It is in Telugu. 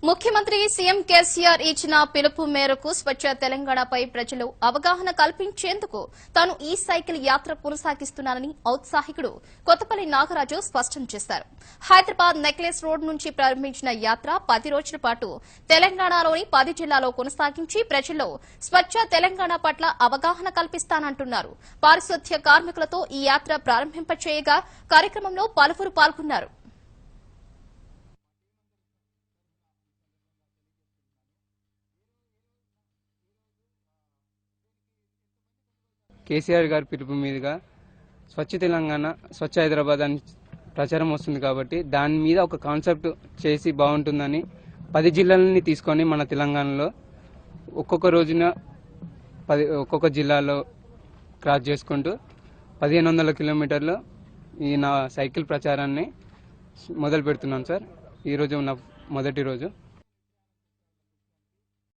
ముఖ్యమంత్రి సీఎం కేసీఆర్ ఇచ్చిన పిలుపు మేరకు స్వచ్ఛ తెలంగాణపై ప్రజలు అవగాహన కల్పించేందుకు తాను ఈ సైకిల్ యాత్ర కొనసాగిస్తున్నానని ఔత్సాహికుడు కొత్తపల్లి నాగరాజు స్పష్టం చేశారు. హైదరాబాద్ నెక్లెస్ రోడ్ నుంచి ప్రారంభించిన యాత్ర 10 రోజుల పాటు తెలంగాణలోని 10 జిల్లాల్లో కొనసాగించి ప్రజల్లో స్వచ్ఛ తెలంగాణ పట్ల అవగాహన కల్పిస్తానంటున్నారు. పారిశుద్ధ్య కార్మికులతో ఈ యాత్ర ప్రారంభింపచేయగా కార్యక్రమంలో పలువురు పాల్గొన్నారు. కేసీఆర్ గారి పిలుపు మీదుగా స్వచ్ఛ తెలంగాణ స్వచ్ఛ హైదరాబాద్ అని ప్రచారం వస్తుంది కాబట్టి దాని మీద ఒక కాన్సెప్ట్ చేసి బాగుంటుందని 10 జిల్లాలని తీసుకొని మన తెలంగాణలో ఒక్కొక్క రోజున ఒక్కొక్క జిల్లాలో క్రాస్ చేసుకుంటూ 1500 కిలోమీటర్లు ఈ నా సైకిల్ ప్రచారాన్ని మొదలు పెడుతున్నాను సార్. ఈరోజు నా మొదటి రోజు.